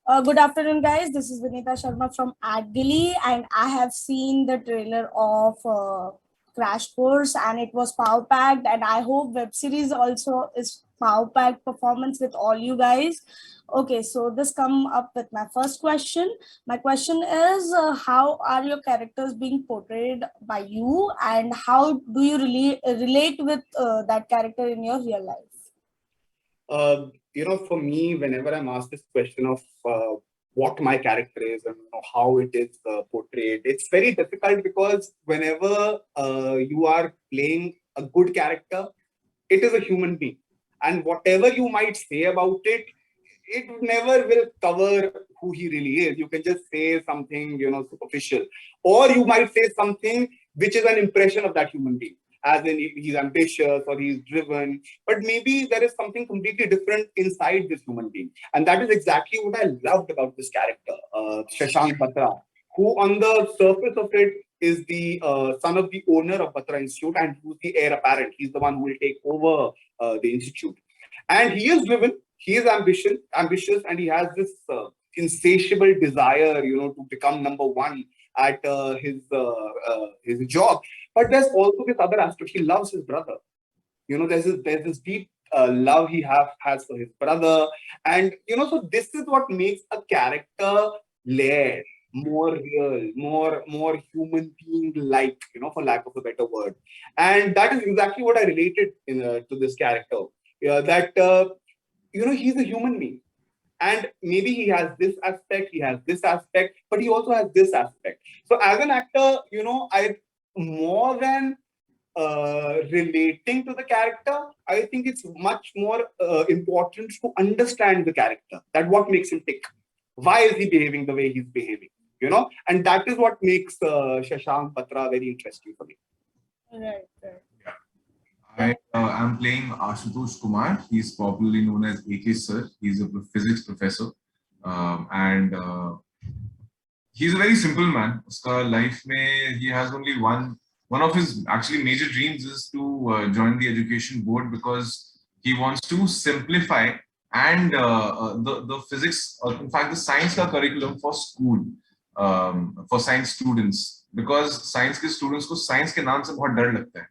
Good afternoon, guys. This is Vinita Sharma from Adgully, and I have seen the trailer of Crash Course, and it was power packed. And I hope web series also is power packed performance with all you guys. Okay, so this come up with my first question. My question is, how are your characters being portrayed by you, and how do you relate with that character in your real life? For me, whenever I'm asked this question of what my character is and how it is portrayed, it's very difficult because whenever you are playing a good character, it is a human being. And whatever you might say about it, it never will cover who he really is. You can just say something, superficial. Or you might say something which is an impression of that human being, as in he's ambitious or he's driven, but maybe there is something completely different inside this human being. And that is exactly what I loved about this character, Shashank Batra, who on the surface of it is the son of the owner of Batra Institute and who's the heir apparent. He's the one who will take over the institute. And he is driven, he is ambitious, and he has this insatiable desire, to become number one at his job. But there's also this other aspect. He loves his brother. There's this deep love he has for his brother, and so this is what makes a character layered, more real, more human being like, for lack of a better word. And that is exactly what I related to this character. That he's a human being. And maybe he has this aspect, he has this aspect, but he also has this aspect. So as an actor, I more than relating to the character, I think it's much more important to understand the character. That what makes him tick. Why is he behaving the way he's behaving? And that is what makes Shashank Batra very interesting for me. Right, right. I am playing Ashutosh Kumar. He's popularly known as AK Sir. He's a physics professor. And he's a very simple man. Uska life mein, he has only one of his actually major dreams is to join the education board because he wants to simplify and the physics, in fact, the science ka curriculum for school, for science students. Because science ke students ko science ke naam se bahut dar lagta hai.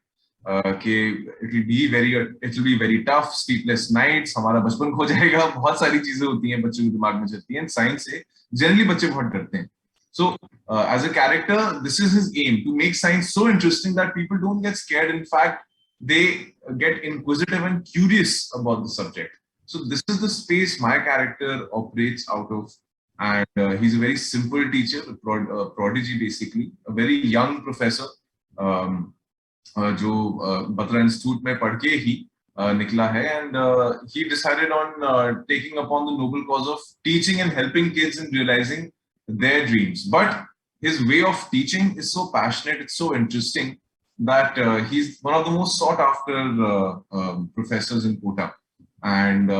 It will be very tough, sleepless nights, हमारा बचपन खो जाएगा, बहुत सारी चीजें होती हैं बच्चों के दिमाग में चलती हैं, साइंस से जनरली बच्चे बहुत डरते हैं. So as a character, this is his aim, to make science so interesting that people don't get scared. In fact, they get inquisitive and curious about the subject. So this is the space my character operates out of. And he's a very simple teacher, a prodigy basically, a very young professor. जो Batra institute में पढ़ के ही निकला है, and he decided on taking upon the noble cause of teaching and helping kids in realizing their dreams. But his way of teaching is so passionate, it's so interesting that he's one of the most sought after professors in Kota. And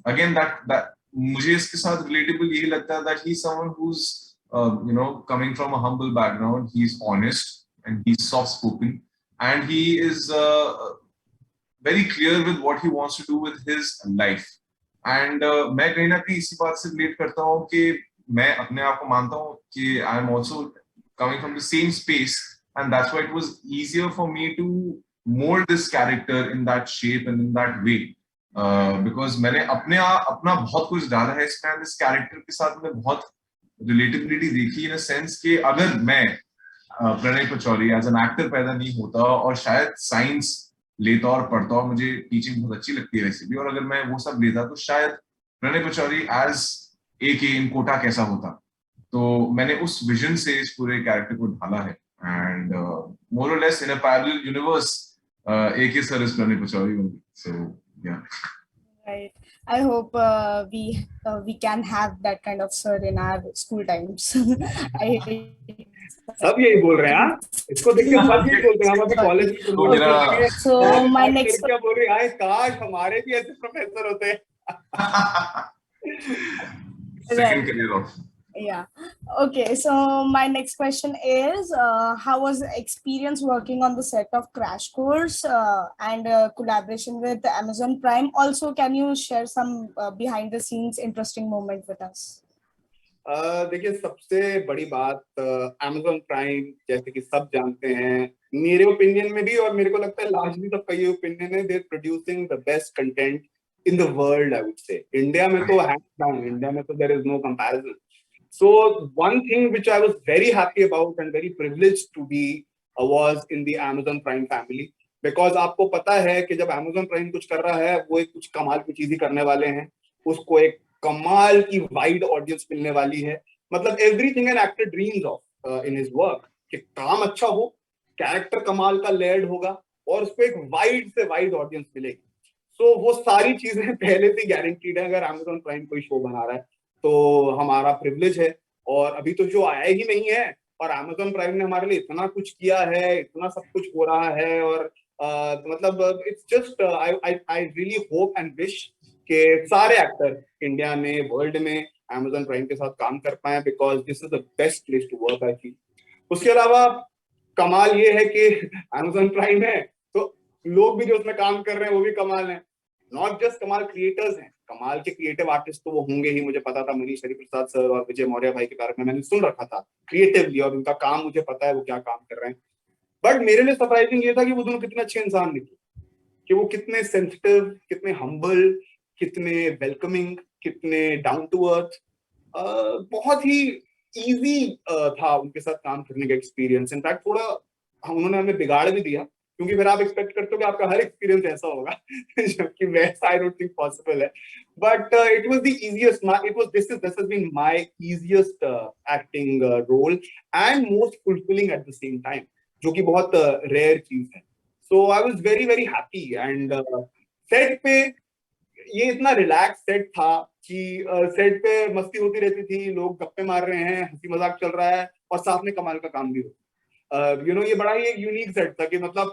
again, that मुझे इसके साथ relatable यही लगता है that he's someone who's coming from a humble background. He's honest and he's soft spoken. And he is very clear with what he wants to do with his life. And मैं कहीं ना कहीं इसी बात से relate करता हूँ कि मैं अपने आप को मानता हूँ कि I am also coming from the same space, and that's why it was easier for me to mold this character in that shape and in that way. Because मैंने अपना बहुत कुछ डाला है इसमें, इस character के साथ मैंने बहुत relatability देखी in a sense कि अगर मैं Pranay Pachauri as an actor पैदा नहीं होता और शायद साइंस लेता और पढ़ता, और मुझे टीचिंग बहुत अच्छी लगती है वैसे भी, और अगर मैं वो सब लेता तो शायद प्रणय पचौरी एज AK इन कोटा कैसा होता. तो मैंने उस विजन से इस पूरे कैरेक्टर को ढाला है. एंड मोर और less in a parallel universe AK sir is Pranay Pachauri. So yeah Right. I hope we can have that kind of sir in our school times. सब यही बोल रहे हैं. इसको देख के सब यही बोलते हैं. हम अभी कॉलेज में so my next क्या बोल रहे हैं, काश हमारे भी ऐसे प्रोफेसर होते. second career off. Yeah. Okay. So my next question is, how was the experience working on the set of Crash Course and collaboration with Amazon Prime? Also, can you share some behind the scenes interesting moment with us? देखिए, सबसे बड़ी बात Amazon prime, जैसे कि सब जानते हैं, मेरे ओपिनियन में भी और मेरे को लगता है लार्जली सबका ये ओपिनियन है, they are producing the best content in the world, I would say. India में तो हैंड्स डाउन, इंडिया में तो there is no comparison. So one thing which I was very happy about and very privileged to be was in the Amazon Prime family, because आपको पता है कि जब Amazon Prime कुछ कर रहा है, वो एक कुछ कमाल की चीज ही करने वाले हैं. उसको एक कमाल की वाइड ऑडियंस मिलने वाली है. मतलब everything an actor dreams of in his work, कि काम अच्छा हो, कैरेक्टर कमाल का लेयर्ड होगा और उसको एक वाइड से वाइड ऑडियंस मिलेगी. सो वो सारी चीजें पहले से गारंटीड है अगर Amazon प्राइम कोई शो बना रहा है. तो हमारा प्रिविलेज है. और अभी तो जो आया ही नहीं है, और Amazon प्राइम ने हमारे लिए इतना कुछ किया है, इतना सब कुछ हो रहा है. और मतलब it's just I I I really hope and wish कि सारे एक्टर इंडिया में, वर्ल्ड में Amazon प्राइम के साथ काम कर पाए, because this is the best place to work, I feel. उसके अलावा कमाल ये है कि Amazon प्राइम है तो लोग भी जो उसमें काम कर रहे हैं वो भी कमाल है. नॉट जस्ट कमाल क्रिएटर्स हैं, कमाल के क्रिएटिव आर्टिस्ट तो वो होंगे ही. मुझे पता था, मनीष हरिप्रसाद सर और विजय मौर्य भाई के बारे में मैंने सुन रखा था क्रिएटिवली, और उनका काम मुझे पता है वो क्या काम कर रहे हैं. बट मेरे लिए सरप्राइजिंग ये था कि वो दोनों कितने अच्छे इंसान निकले, कि वो कितने सेंसिटिव, कितने हम्बल, कितने वेलकमिंग, कितने डाउन टू अर्थ. बहुत ही इजी था उनके साथ काम करने का एक्सपीरियंस. इनफैक्ट थोड़ा उन्होंने हमें बिगाड़ भी दिया, क्योंकि फिर आप एक्सपेक्ट करते हो कि आपका हर एक्सपीरियंस ऐसा होगा, जबकि वैसा आई डोंट थिंक पॉसिबल है. But it was the easiest, it was this has been my easiest acting role and most fulfilling at the same time, जो कि बहुत रेयर चीज है. So I was very very happy. And set पे ये इतना relax set था कि सेट पे मस्ती होती रहती थी, लोग गप्पे मार रहे हैं, हंसी मजाक चल रहा है, और साथ में कमाल का काम भी हो. ये बड़ा ही एक यूनिक सेट था कि मतलब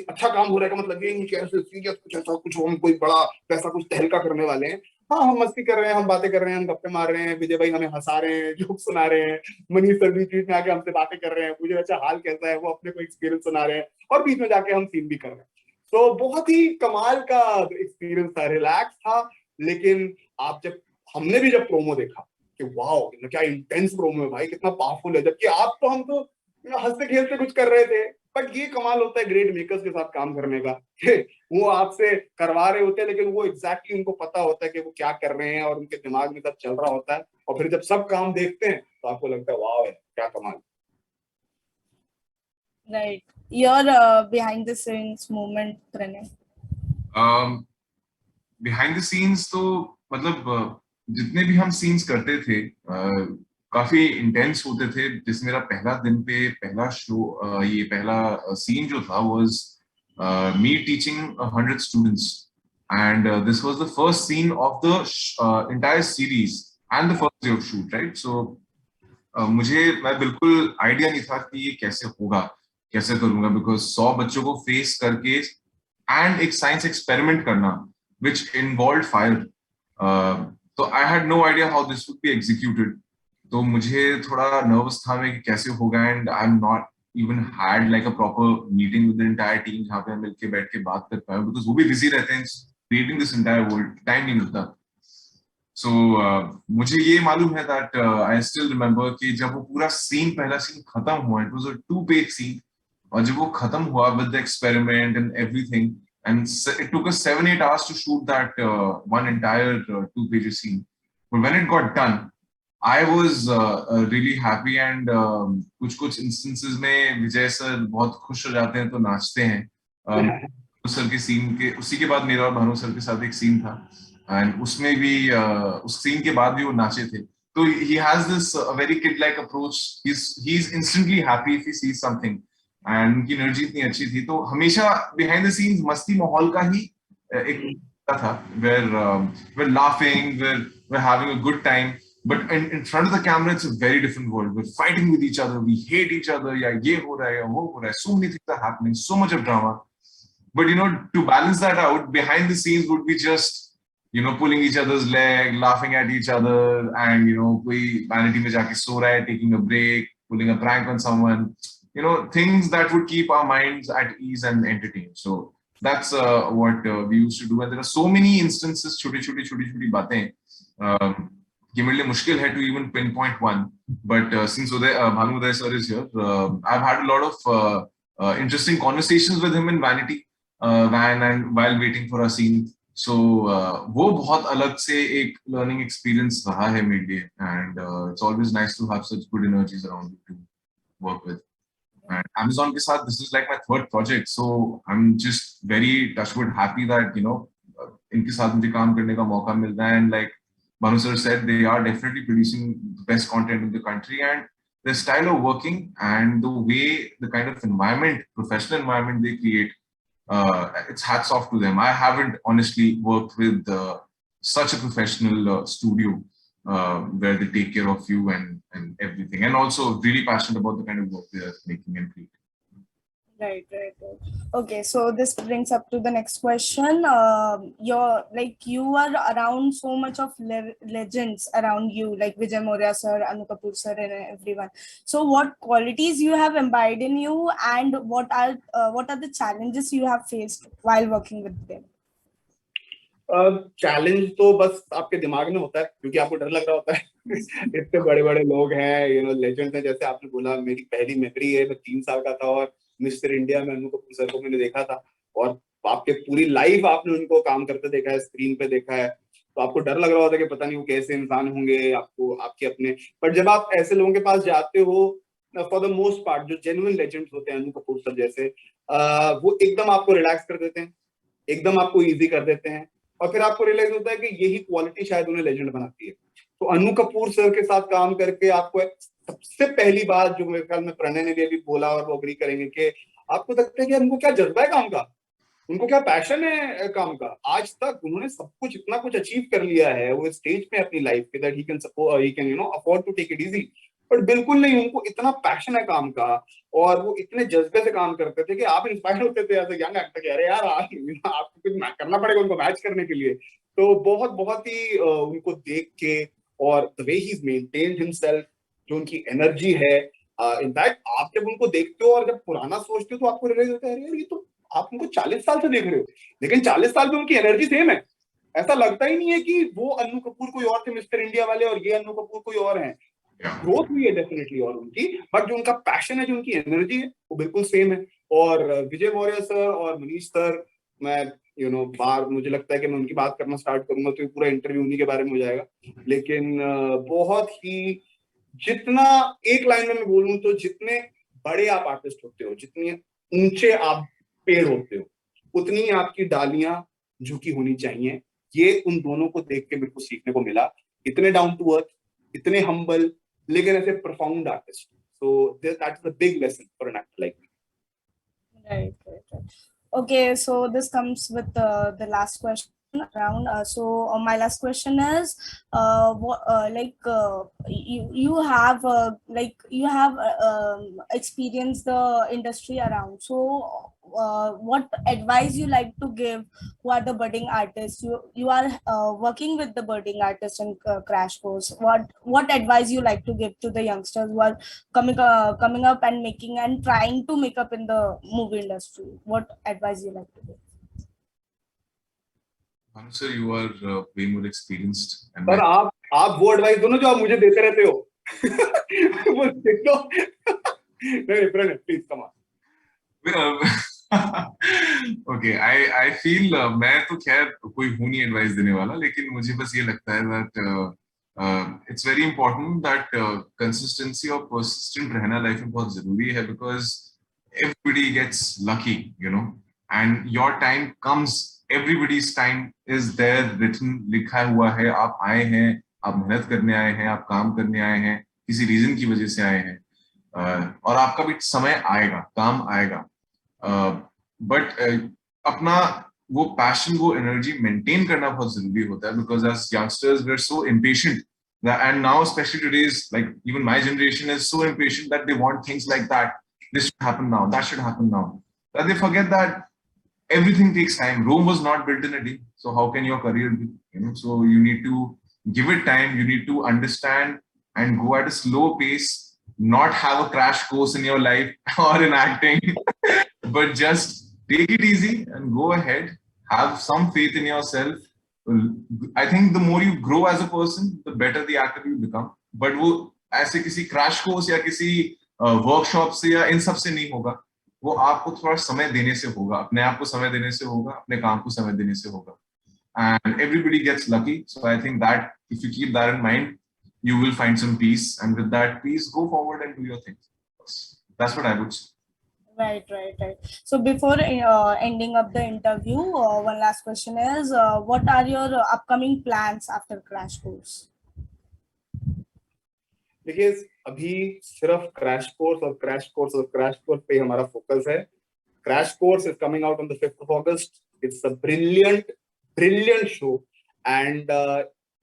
अच्छा काम हो रहा है का मतलब ये नहीं कि ऐसे सीरियस कुछ ऐसा कुछ हो, हम कोई बड़ा वैसा कुछ तहलका करने वाले हैं. हाँ, हम मस्ती कर रहे हैं, हम बातें कर रहे हैं, हम गप्पे मार रहे हैं, विजय भाई हमें हंसा रहे हैं, जोक सुना रहे हैं, मनीष सर बीच बीच में आके हमसे बातें कर रहे हैं, मुझे अच्छा हाल कैसा है, वो अपने को एक्सपीरियंस सुना रहे हैं, और बीच में जाके हम सीन भी कर रहे हैं. तो बहुत ही कमाल का एक्सपीरियंस था, रिलैक्स था. लेकिन आप जब हमने भी जब प्रोमो देखा कि वाओ क्या इंटेंस प्रोमो है भाई, कितना पावरफुल है, जबकि आप तो हम तो हंसते खेलते कुछ कर रहे थे. बट ये कमाल होता है ग्रेट मेकर्स के साथ काम करने का, वो आपसे करवा रहे होते हैं लेकिन वो एग्जैक्टली उनको पता होता है कि वो क्या कर रहे हैं, और उनके दिमाग में सब चल रहा होता है. और फिर जब सब काम देखते हैं तो आपको लगता है वाह है क्या कमाल. Right. Your behind the scenes moment, Pranay. Behind the scenes तो मतलब जितने भी हम सीन्स करते थे काफी इंटेंस होते थे. जिस मेरा पहला दिन पे पहला शो, ये पहला सीन जो था was me teaching 100 students, and this was the first scene of the entire series and the first day of shoot, right? So मैं बिल्कुल आइडिया नहीं था कि ये कैसे होगा, कैसे करूंगा, बिकॉज 100 बच्चों को फेस करके एंड एक साइंस एक्सपेरिमेंट करना which involved fire. तो I had no idea how this would be executed. तो मुझे थोड़ा नर्वस था मैं कि कैसे होगा, and I'm not even had like a proper meeting with the entire team जहाँ पे हम मिलके बैठ के बात कर पाए, because वो भी busy रहते हैं creating this entire world, time नहीं मिलता. So मुझे ये मालूम है that I still remember कि जब वो पूरा सीन, पहला सीन खत्म हुआ, it was a 2-page scene, और जब वो खत्म हुआ with the experiment and everything, and it took us 7-8 hours to shoot that one entire 2-page scene. But when it got done, I was really happy, and कुछ instances में विजय sir बहुत खुश हो जाते हैं तो नाचते हैं. सर के सीन के उसी के बाद मेरा और भानु सर के साथ एक सीन था, एंड उसमें भी उस सीन के बाद भी वो नाचे थे. तो he has this very kid like approach. He's instantly happy if he sees something, and उनकी एनर्जी इतनी अच्छी थी. तो हमेशा बिहाइंड द सीन्स मस्ती माहौल का ही एक था, we're laughing, we're having a good time. But in front of the camera, it's a very different world. We're fighting with each other, we hate each other, या ये हो रहा है या वो हो रहा है. So many things are happening, so much of drama. But to balance that out, behind the scenes would be just pulling each other's leg, laughing at each other, and koi vanity mein jaake so raha hai, taking a break, pulling a prank on someone, things that would keep our minds at ease and entertained. So that's what we used to do. And there are so many instances, choti choti batein, कि मेरे लिए मुश्किल है to even pinpoint one. But since Bhanu Uday sir is here, I've had a lot of interesting conversations with him in Vanity Van and while waiting for a scene. So वो बहुत अलग से एक learning experience रहा है मेरे लिए, and it's always nice to have such good energies around you to work with. And Amazon के साथ, this is like my third project, so I'm just very touchwood happy that इनके साथ मुझे काम करने का मौका मिल रहा है, and like Manu sir said, they are definitely producing the best content in the country, and their style of working and the way, the kind of environment, professional environment they create, it's hats off to them. I haven't honestly worked with such a professional studio where they take care of you and everything, and also really passionate about the kind of work they are making and creating. Right. Okay, so this brings up to the next question. You are around so much of legends around you, like Vijay Moria sir, Anu Kapoor sir, and everyone. So, what qualities you have imbibed in you, and what are the challenges you have faced while working with them? Challenge तो बस आपके दिमाग में होता है, क्योंकि आपको डर लग रहा होता है। इतने बड़े बड़े लोग हैं, लेजेंड हैं। जैसे आपने बोला, मेरी पहली मेमोरी है, मैं 3 साल का था और मिस्टर इंडिया में अनु कपूर सर को मैंने देखा था, और आपके पूरी लाइफ आपने उनको काम करते देखा है, स्क्रीन पे देखा है, तो आपको डर लग रहा होता है कि पता नहीं वो कैसे इंसान होंगे, आपको आपके अपने। पर जब आप ऐसे लोगों के पास जाते हो, फॉर द मोस्ट पार्ट जो जेन्युइन लेजेंड्स होते हैं, अनु कपूर सर जैसे, वो एकदम आपको रिलैक्स कर देते हैं, एकदम आपको ईजी कर देते हैं, और फिर आपको रियलाइज होता है कि यही क्वालिटी शायद उन्हें लेजेंड बनाती है। तो अनु कपूर सर के साथ काम करके आपको सबसे पहली बात जो मेरे ख्याल में प्रणय ने भी अभी बोला और वो अग्री करेंगे, कि आपको लगता है कि उनको क्या जज्बा है काम का, उनको क्या पैशन है काम का। आज तक उन्होंने सब कुछ, इतना कुछ अचीव कर लिया है वो स्टेज पे अपनी लाइफ पे, that he can afford to take it easy. पर बिल्कुल नहीं, उनको इतना पैशन है काम का, और वो इतने जज्बे से काम करते थे कि आप इंस्पायर होते थे एज अ यंग एक्टर कि अरे यार आपको कुछ करना पड़ेगा उनको मैच करने के लिए। तो बहुत बहुत ही उनको देख के, और the way he is maintained himself, जो उनकी एनर्जी है, इनफैक्ट आप जब उनको देखते हो और जब पुराना सोचते हो तो आपको रियलाइज होता है, यार ये तो आप उनको 40 साल से देख रहे हो, लेकिन 40 साल में उनकी एनर्जी सेम है। ऐसा लगता ही नहीं है कि वो अनु कपूर कोई और थे मिस्टर इंडिया वाले और ये अनु कपूर कोई और हैं। ग्रोथ हुई है डेफिनेटली और उनकी, बट जो उनका पैशन है, जो उनकी एनर्जी है, वो बिल्कुल सेम है। और विजय मौर्य सर और मनीष सर, मैं बार मुझे लगता है कि मैं उनकी बात करना स्टार्ट करूंगा तो पूरा इंटरव्यू उन्हीं के बारे में हो जाएगा। लेकिन बहुत ही, जितना एक लाइन में मैं बोलूं तो, जितने बड़े आप आर्टिस्ट होते हो, जितने ऊंचे आप पेड़ होते हो, उतनी आपकी डालियां झुकी होनी चाहिए। ये उन दोनों को देख के मेरे को सीखने को मिला। इतने डाउन टू अर्थ, इतने हम्बल, लेकिन ऐसे profound artist. So that's the big lesson for an actor like me. Right. Okay, so this comes with the last question around. My last question is, you have experienced the industry around. So, what advice you like to give who are the budding artists? You are working with the budding artists in Crash Course. What advice you like to give to the youngsters who are coming up and making and trying to make up in the movie industry? What advice you like to give? Manu sir, you are way more experienced. And पर आप वो advice दो ना जो आप मुझे देते रहते हो। वो देखो। नहीं, please come on. Okay, I feel मैं तो खैर कोई हूं नहीं एडवाइस देने वाला, लेकिन मुझे बस ये लगता है that it's very important that consistency और परसिस्टेंट रहना लाइफ में बहुत जरूरी है, because everybody gets lucky, and your time comes, everybody's time is there written, लिखा हुआ है। आप आए हैं, आप मेहनत करने आए हैं, आप काम करने आए हैं, किसी रीजन की वजह से आए हैं, और आपका भी समय आएगा, काम आएगा। बट अपना वो पैशन, वो एनर्जी मेंटेन करना बहुत जरूरी होता है, because as youngsters we are so impatient, and now especially today's, like even my generation is so impatient that they want things like that, this should happen now, that should happen now, that they forget that everything takes time. Rome was not built in a day, so how can your career be? So you need to give it time, you need to understand and go at a slow pace, not have a crash course in your life or in acting, but just take it easy and go ahead, have some faith in yourself, I think the more you grow as a person, the better the actor you become. But वो ऐसे किसी crash course या किसी workshop से या इन सब से नहीं होगा. वो आपको थोड़ा समय देने से होगा, अपने आप को समय देने से होगा, अपने काम को समय देने से होगा. And everybody gets lucky. So I think that if you keep that in mind, you will find some peace. And with that peace, go forward and do your thing. That's what I would say. Right. So before ending up the interview, one last question is, what are your upcoming plans after Crash Course? देखिए अभी सिर्फ crash course पे हमारा focus है. Crash Course is coming out on the 5th of August. It's a brilliant show. And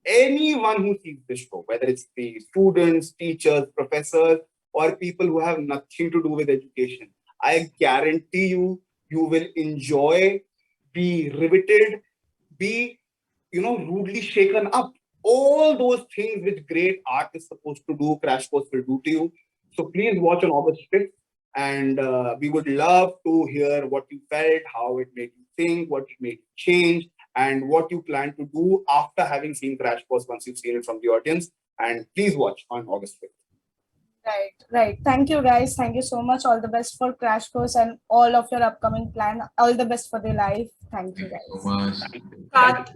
anyone who sees this show, whether it's the students, teachers, professors, or people who have nothing to do with education, I guarantee you, you will enjoy, be riveted, be, rudely shaken up. All those things which great art is supposed to do, Crash Course will do to you. So please watch on August 5th. And we would love to hear what you felt, how it made you think, what it made you change, and what you plan to do after having seen Crash Course once you've seen it from the audience. And please watch on August 5th. Right. Thank you, guys. Thank you so much. All the best for Crash Course and all of your upcoming plan. All the best for the life. Thank you, Thank you guys. so much. Thank you. Cut.